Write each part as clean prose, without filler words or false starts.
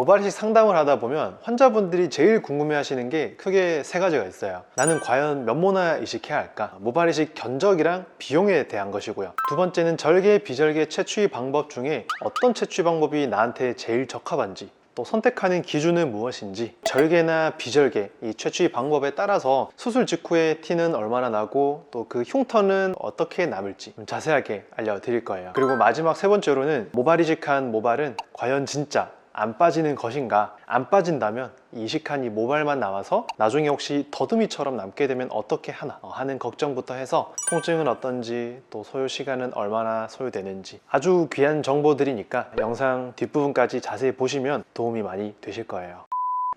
모발이식 상담을 하다 보면 환자분들이 제일 궁금해하시는 게 크게 세 가지가 있어요. 나는 과연 면모나 이식해야 할까? 모발이식 견적이랑 비용에 대한 것이고요. 두 번째는 절개, 비절개 채취 방법 중에 어떤 채취 방법이 나한테 제일 적합한지, 또 선택하는 기준은 무엇인지, 절개나 비절개 이 채취 방법에 따라서 수술 직후에 티는 얼마나 나고 또 그 흉터는 어떻게 남을지 자세하게 알려드릴 거예요. 그리고 마지막 세 번째로는 모발이식한 모발은 과연 진짜 안 빠지는 것인가? 안 빠진다면 이식한 이 모발만 남아서 나중에 혹시 더듬이처럼 남게 되면 어떻게 하나 하는 걱정부터 해서 통증은 어떤지, 또 소요 시간은 얼마나 소요되는지 아주 귀한 정보들이니까 영상 뒷부분까지 자세히 보시면 도움이 많이 되실 거예요.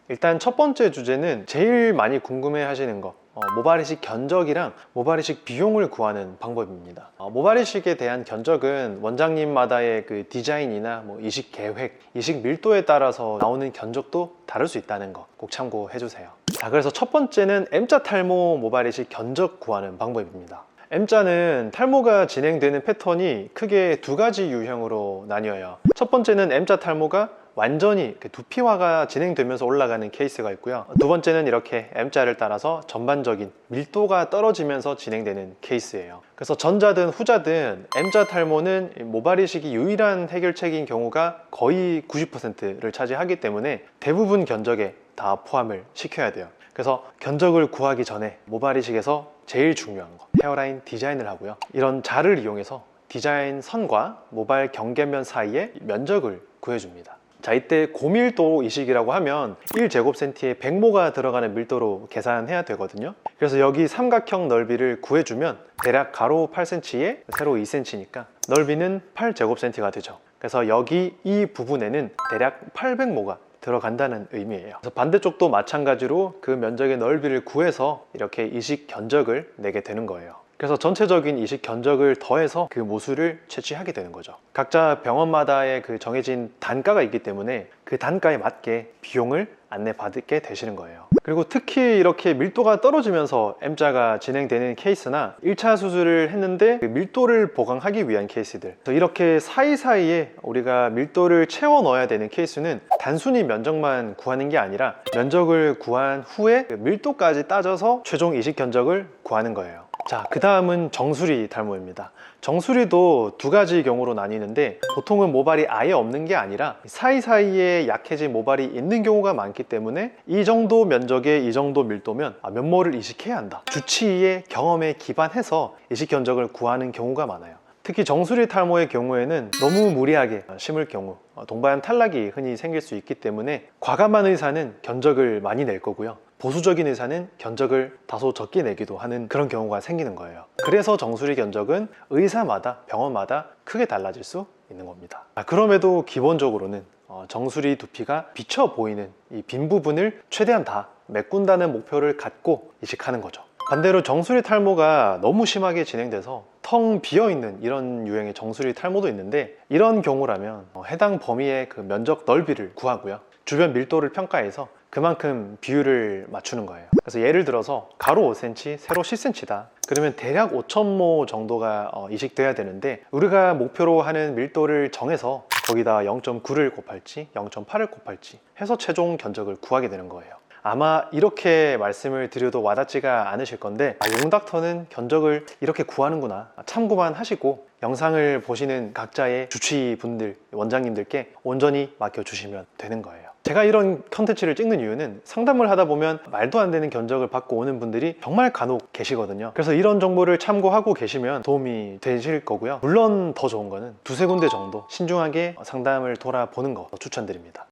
일단 첫 번째 주제는 제일 많이 궁금해 하시는 거, 모발이식 견적이랑 모발이식 비용을 구하는 방법입니다. 모발이식에 대한 견적은 원장님마다의 그 디자인이나 이식 계획, 이식 밀도에 따라서 나오는 견적도 다를 수 있다는 거 꼭 참고해 주세요. 자, 그래서 첫 번째는 M자 탈모 모발이식 견적 구하는 방법입니다. M자는 탈모가 진행되는 패턴이 크게 두 가지 유형으로 나뉘어요. 첫 번째는 M자 탈모가 완전히 두피화가 진행되면서 올라가는 케이스가 있고요. 두 번째는 이렇게 M자를 따라서 전반적인 밀도가 떨어지면서 진행되는 케이스예요. 그래서 전자든 후자든 M자 탈모는 모발이식이 유일한 해결책인 경우가 거의 90%를 차지하기 때문에 대부분 견적에 다 포함을 시켜야 돼요. 그래서 견적을 구하기 전에 모발이식에서 제일 중요한 거, 헤어라인 디자인을 하고요. 이런 자를 이용해서 디자인 선과 모발 경계면 사이에 면적을 구해줍니다. 자, 이때 고밀도 이식이라고 하면 1제곱센티에 100모가 들어가는 밀도로 계산해야 되거든요. 그래서 여기 삼각형 넓이를 구해주면 대략 가로 8cm에 세로 2cm니까 넓이는 8제곱센티가 되죠. 그래서 여기 이 부분에는 대략 800모가 들어간다는 의미예요. 그래서 반대쪽도 마찬가지로 그 면적의 넓이를 구해서 이렇게 이식 견적을 내게 되는 거예요. 그래서 전체적인 이식 견적을 더해서 그 모수를 채취하게 되는 거죠. 각자 병원마다의 그 정해진 단가가 있기 때문에 그 단가에 맞게 비용을 안내받게 되시는 거예요. 그리고 특히 이렇게 밀도가 떨어지면서 M자가 진행되는 케이스나 1차 수술을 했는데 그 밀도를 보강하기 위한 케이스들, 그래서 이렇게 사이사이에 우리가 밀도를 채워 넣어야 되는 케이스는 단순히 면적만 구하는 게 아니라 면적을 구한 후에 그 밀도까지 따져서 최종 이식 견적을 구하는 거예요. 자, 그 다음은 정수리 탈모입니다. 정수리도 두 가지 경우로 나뉘는데 보통은 모발이 아예 없는 게 아니라 사이사이에 약해진 모발이 있는 경우가 많기 때문에 이 정도 면적에 이 정도 밀도면 면모를 이식해야 한다, 주치의의 경험에 기반해서 이식 견적을 구하는 경우가 많아요. 특히 정수리 탈모의 경우에는 너무 무리하게 심을 경우 동반 탈락이 흔히 생길 수 있기 때문에 과감한 의사는 견적을 많이 낼 거고요, 보수적인 의사는 견적을 다소 적게 내기도 하는 그런 경우가 생기는 거예요. 그래서 정수리 견적은 의사마다 병원마다 크게 달라질 수 있는 겁니다. 그럼에도 기본적으로는 정수리 두피가 비쳐 보이는 이 빈 부분을 최대한 다 메꾼다는 목표를 갖고 이식하는 거죠. 반대로 정수리 탈모가 너무 심하게 진행돼서 텅 비어있는 이런 유형의 정수리 탈모도 있는데, 이런 경우라면 해당 범위의 그 면적 넓이를 구하고요, 주변 밀도를 평가해서 그만큼 비율을 맞추는 거예요. 그래서 예를 들어서 가로 5cm, 세로 10cm다 그러면 대략 5,000모 정도가 이식돼야 되는데, 우리가 목표로 하는 밀도를 정해서 거기다 0.9를 곱할지 0.8을 곱할지 해서 최종 견적을 구하게 되는 거예요. 아마 이렇게 말씀을 드려도 와닿지가 않으실 건데, 용닥터는 견적을 이렇게 구하는구나 참고만 하시고 영상을 보시는 각자의 주치의분들, 원장님들께 온전히 맡겨주시면 되는 거예요. 제가 이런 컨텐츠를 찍는 이유는 상담을 하다 보면 말도 안 되는 견적을 받고 오는 분들이 정말 간혹 계시거든요. 그래서 이런 정보를 참고하고 계시면 도움이 되실 거고요. 물론 더 좋은 거는 두세 군데 정도 신중하게 상담을 돌아보는 거 추천드립니다.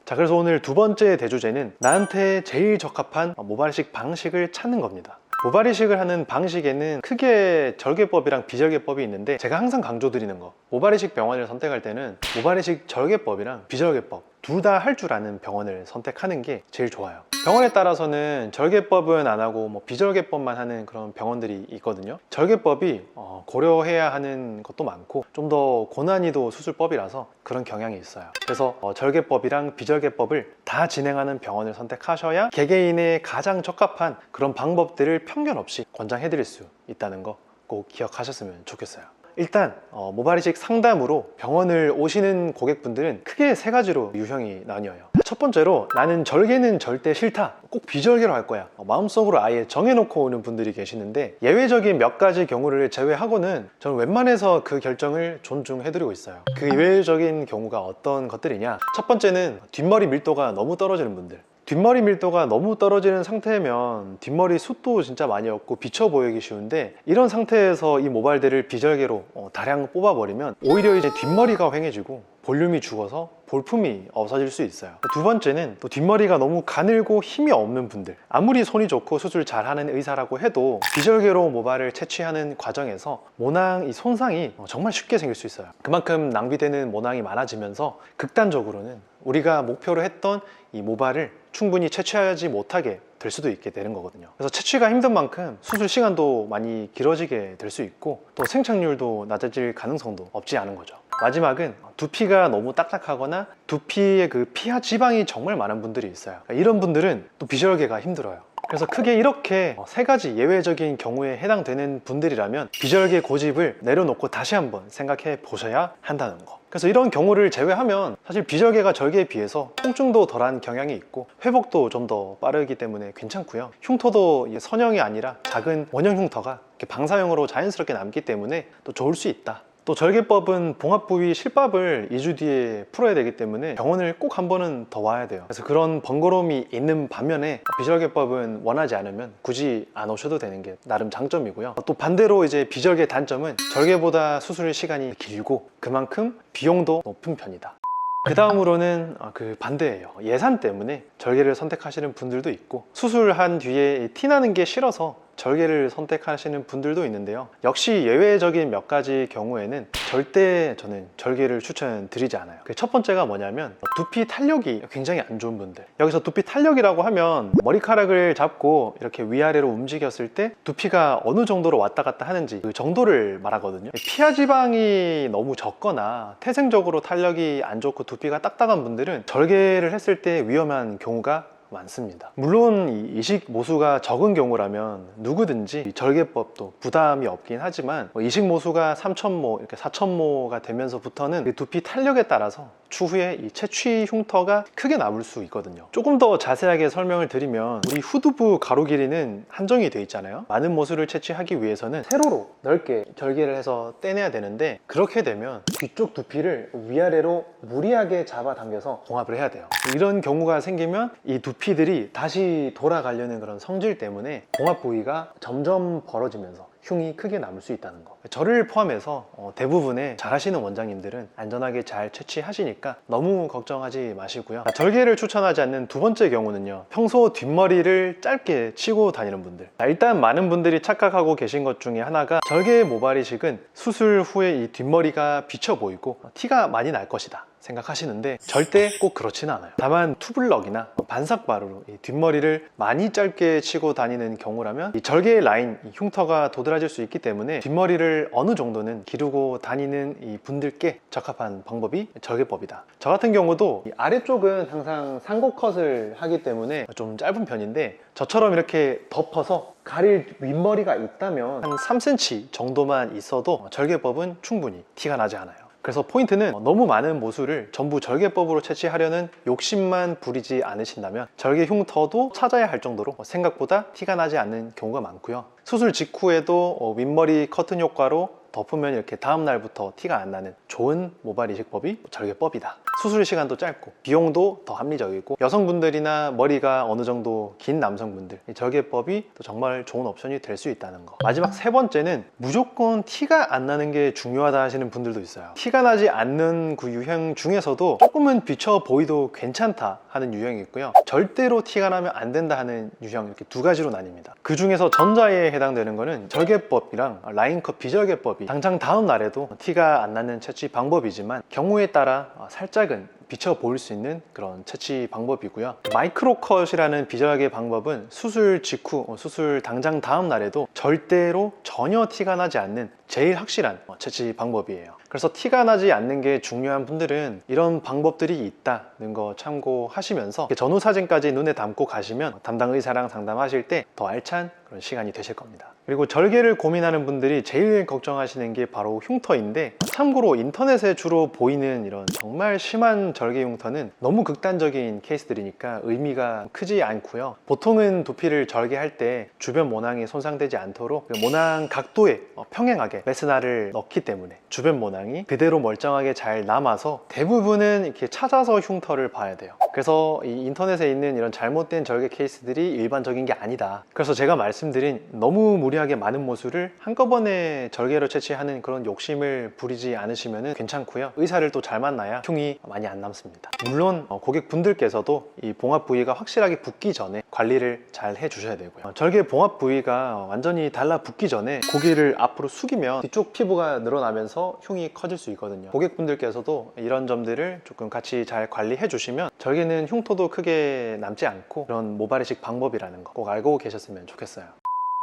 자, 그래서 오늘 두 번째 대주제는 나한테 제일 적합한 모발이식 방식을 찾는 겁니다. 모발이식을 하는 방식에는 크게 절개법이랑 비절개법이 있는데, 제가 항상 강조드리는 거, 모발이식 병원을 선택할 때는 모발이식 절개법이랑 비절개법 둘 다 할 줄 아는 병원을 선택하는 게 제일 좋아요. 병원에 따라서는 절개법은 안 하고 비절개법만 하는 그런 병원들이 있거든요. 절개법이 고려해야 하는 것도 많고 좀 더 고난이도 수술법이라서 그런 경향이 있어요. 그래서 절개법이랑 비절개법을 다 진행하는 병원을 선택하셔야 개개인의 가장 적합한 그런 방법들을 편견 없이 권장해 드릴 수 있다는 거 꼭 기억하셨으면 좋겠어요. 일단 모발이식 상담으로 병원을 오시는 고객분들은 크게 세 가지로 유형이 나뉘어요. 첫 번째로 나는 절개는 절대 싫다, 꼭 비절개로 할 거야, 마음속으로 아예 정해놓고 오는 분들이 계시는데, 예외적인 몇 가지 경우를 제외하고는 저는 웬만해서 그 결정을 존중해드리고 있어요. 그 예외적인 경우가 어떤 것들이냐, 첫 번째는 뒷머리 밀도가 너무 떨어지는 분들. 뒷머리 밀도가 너무 떨어지는 상태면 뒷머리 숱도 진짜 많이 없고 비쳐 보이기 쉬운데, 이런 상태에서 이 모발들을 비절개로 다량 뽑아버리면 오히려 이제 뒷머리가 휑해지고 볼륨이 죽어서 볼품이 없어질 수 있어요. 두 번째는 또 뒷머리가 너무 가늘고 힘이 없는 분들, 아무리 손이 좋고 수술 잘하는 의사라고 해도 비절개로 모발을 채취하는 과정에서 모낭 이 손상이 정말 쉽게 생길 수 있어요. 그만큼 낭비되는 모낭이 많아지면서 극단적으로는 우리가 목표로 했던 이 모발을 충분히 채취하지 못하게 될 수도 있게 되는 거거든요. 그래서 채취가 힘든 만큼 수술 시간도 많이 길어지게 될 수 있고, 또 생착률도 낮아질 가능성도 없지 않은 거죠. 마지막은 두피가 너무 딱딱하거나 두피에 그 피하 지방이 정말 많은 분들이 있어요. 이런 분들은 또 비절개가 힘들어요. 그래서 크게 이렇게 세 가지 예외적인 경우에 해당되는 분들이라면 비절개 고집을 내려놓고 다시 한번 생각해 보셔야 한다는 거. 그래서 이런 경우를 제외하면 사실 비절개가 절개에 비해서 통증도 덜한 경향이 있고 회복도 좀 더 빠르기 때문에 괜찮고요. 흉터도 선형이 아니라 작은 원형 흉터가 이렇게 방사형으로 자연스럽게 남기 때문에 또 좋을 수 있다. 또 절개법은 봉합 부위 실밥을 2주 뒤에 풀어야 되기 때문에 병원을 꼭 한 번은 더 와야 돼요. 그래서 그런 번거로움이 있는 반면에 비절개법은 원하지 않으면 굳이 안 오셔도 되는 게 나름 장점이고요. 또 반대로 이제 비절개 단점은 절개보다 수술 시간이 길고 그만큼 비용도 높은 편이다. 그 다음으로는 그 반대예요. 예산 때문에 절개를 선택하시는 분들도 있고, 수술한 뒤에 티나는 게 싫어서 절개를 선택하시는 분들도 있는데요. 역시 예외적인 몇 가지 경우에는 절대 저는 절개를 추천드리지 않아요. 첫 번째가 뭐냐면 두피 탄력이 굉장히 안 좋은 분들. 여기서 두피 탄력이라고 하면 머리카락을 잡고 이렇게 위아래로 움직였을 때 두피가 어느 정도로 왔다 갔다 하는지 그 정도를 말하거든요. 피하 지방이 너무 적거나 태생적으로 탄력이 안 좋고 두피가 딱딱한 분들은 절개를 했을 때 위험한 경우가 많습니다. 물론 이 이식 모수가 적은 경우라면 누구든지 절개법도 부담이 없긴 하지만 이식 모수가 3,000모, 이렇게 4,000모가 되면서부터는 그 두피 탄력에 따라서 추후에 이 채취 흉터가 크게 남을 수 있거든요. 조금 더 자세하게 설명을 드리면 우리 후두부 가로 길이는 한정이 돼 있잖아요. 많은 모수를 채취하기 위해서는 세로로 넓게 절개를 해서 떼내야 되는데, 그렇게 되면 뒤쪽 두피를 위아래로 무리하게 잡아당겨서 봉합을 해야 돼요. 이런 경우가 생기면 이 두피들이 다시 돌아가려는 그런 성질 때문에 봉합 부위가 점점 벌어지면서 흉이 크게 남을 수 있다는 거. 저를 포함해서 대부분의 잘하시는 원장님들은 안전하게 잘 채취하시니까 너무 걱정하지 마시고요. 절개를 추천하지 않는 두 번째 경우는요, 평소 뒷머리를 짧게 치고 다니는 분들. 일단 많은 분들이 착각하고 계신 것 중에 하나가 절개 모발 이식은 수술 후에 이 뒷머리가 비쳐 보이고 티가 많이 날 것이다 생각하시는데 절대 꼭 그렇지는 않아요. 다만 투블럭이나 반삭발으로 이 뒷머리를 많이 짧게 치고 다니는 경우라면 이 절개 라인, 이 흉터가 도드라질 수 있기 때문에 뒷머리를 어느 정도는 기르고 다니는 이 분들께 적합한 방법이 절개법이다. 저 같은 경우도 이 아래쪽은 항상 상고 컷을 하기 때문에 좀 짧은 편인데, 저처럼 이렇게 덮어서 가릴 윗머리가 있다면 한 3cm 정도만 있어도 절개법은 충분히 티가 나지 않아요. 그래서 포인트는 너무 많은 모수를 전부 절개법으로 채취하려는 욕심만 부리지 않으신다면 절개 흉터도 찾아야 할 정도로 생각보다 티가 나지 않는 경우가 많고요. 수술 직후에도 윗머리 커튼 효과로 덮으면 이렇게 다음 날부터 티가 안 나는 좋은 모발 이식법이 절개법이다. 수술 시간도 짧고 비용도 더 합리적이고, 여성분들이나 머리가 어느 정도 긴 남성분들, 이 절개법이 또 정말 좋은 옵션이 될 수 있다는 거. 마지막 세 번째는 무조건 티가 안 나는 게 중요하다 하시는 분들도 있어요. 티가 나지 않는 그 유형 중에서도 조금은 비쳐 보이도 괜찮다 하는 유형이 있고요, 절대로 티가 나면 안 된다 하는 유형, 이렇게 두 가지로 나뉩니다. 그 중에서 전자에 해당되는 거는 절개법이랑 라인컷 비절개법이 당장 다음 날에도 티가 안 나는 채취 방법이지만 경우에 따라 살짝은 비쳐 보일 수 있는 그런 채취 방법이고요. 마이크로컷이라는 비절개 방법은 수술 직후, 수술 당장 다음 날에도 절대로 전혀 티가 나지 않는 제일 확실한 채취 방법이에요. 그래서 티가 나지 않는 게 중요한 분들은 이런 방법들이 있다는 거 참고하시면서 전후 사진까지 눈에 담고 가시면 담당 의사랑 상담하실 때 더 알찬 그런 시간이 되실 겁니다. 그리고 절개를 고민하는 분들이 제일 걱정하시는 게 바로 흉터인데, 참고로 인터넷에 주로 보이는 이런 정말 심한 절개 흉터는 너무 극단적인 케이스들이니까 의미가 크지 않고요. 보통은 두피를 절개할 때 주변 모낭이 손상되지 않도록 그 모낭 각도에 평행하게 메스날을 넣기 때문에 주변 모낭이 그대로 멀쩡하게 잘 남아서 대부분은 이렇게 찾아서 흉터를 봐야 돼요. 그래서 이 인터넷에 있는 이런 잘못된 절개 케이스들이 일반적인 게 아니다. 그래서 제가 말씀드린 너무 무리하게 많은 모수를 한꺼번에 절개로 채취하는 그런 욕심을 부리지 않으시면 괜찮고요. 의사를 또 잘 만나야 흉이 많이 안 남습니다. 물론 고객분들께서도 이 봉합 부위가 확실하게 붓기 전에 관리를 잘 해주셔야 되고요. 절개 봉합 부위가 완전히 달라붙기 전에 고기를 앞으로 숙이면 뒤쪽 피부가 늘어나면서 흉이 커질 수 있거든요. 고객분들께서도 이런 점들을 조금 같이 잘 관리해 주시면 절개는 흉터도 크게 남지 않고 그런 모발이식 방법이라는 거 꼭 알고 계셨으면 좋겠어요.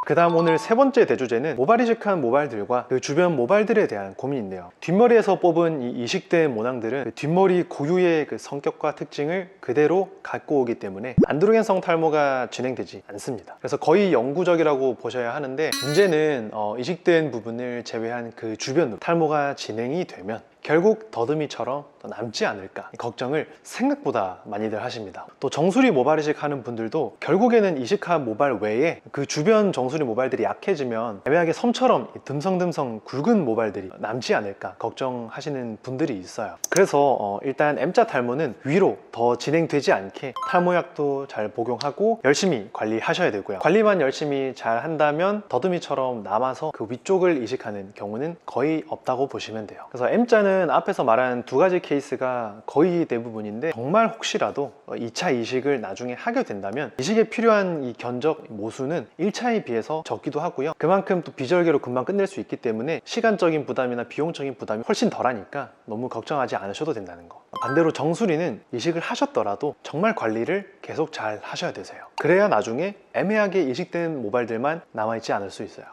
그 다음 오늘 세 번째 대주제는 모발이식한 모발들과 그 주변 모발들에 대한 고민인데요. 뒷머리에서 뽑은 이 이식된 모낭들은 그 뒷머리 고유의 그 성격과 특징을 그대로 갖고 오기 때문에 안드로겐성 탈모가 진행되지 않습니다. 그래서 거의 영구적이라고 보셔야 하는데, 문제는 이식된 부분을 제외한 그 주변으로 탈모가 진행이 되면 결국 더듬이처럼 남지 않을까 걱정을 생각보다 많이들 하십니다. 또 정수리 모발이식 하는 분들도 결국에는 이식한 모발 외에 그 주변 정수리 모발들이 약해지면 애매하게 섬처럼 듬성듬성 굵은 모발들이 남지 않을까 걱정하시는 분들이 있어요. 그래서 일단 M자 탈모는 위로 더 진행되지 않게 탈모약도 잘 복용하고 열심히 관리하셔야 되고요. 관리만 열심히 잘 한다면 더듬이처럼 남아서 그 위쪽을 이식하는 경우는 거의 없다고 보시면 돼요. 그래서 M자는 앞에서 말한 두 가지 케이스가 거의 대부분인데, 정말 혹시라도 2차 이식을 나중에 하게 된다면 이식에 필요한 이 견적 모수는 1차에 비해서 적기도 하고요. 그만큼 또 비절개로 금방 끝낼 수 있기 때문에 시간적인 부담이나 비용적인 부담이 훨씬 덜하니까 너무 걱정하지 않으셔도 된다는 거. 반대로 정수리는 이식을 하셨더라도 정말 관리를 계속 잘 하셔야 되세요. 그래야 나중에 애매하게 이식된 모발들만 남아있지 않을 수 있어요.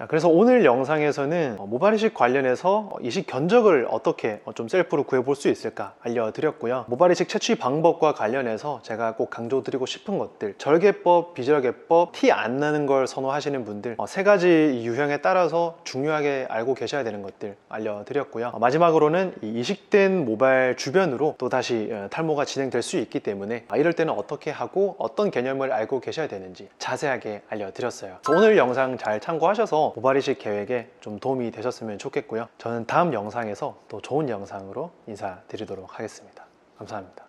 그래서 오늘 영상에서는 모발이식 관련해서 이식 견적을 어떻게 좀 셀프로 구해볼 수 있을까 알려드렸고요. 모발이식 채취 방법과 관련해서 제가 꼭 강조드리고 싶은 것들, 절개법, 비절개법, 티 안 나는 걸 선호하시는 분들 세 가지 유형에 따라서 중요하게 알고 계셔야 되는 것들 알려드렸고요. 마지막으로는 이 이식된 모발 주변으로 또다시 탈모가 진행될 수 있기 때문에 이럴 때는 어떻게 하고 어떤 개념을 알고 계셔야 되는지 자세하게 알려드렸어요. 오늘 영상 잘 참고하셔서 모발이식 계획에 좀 도움이 되셨으면 좋겠고요. 저는 다음 영상에서 또 좋은 영상으로 인사드리도록 하겠습니다. 감사합니다.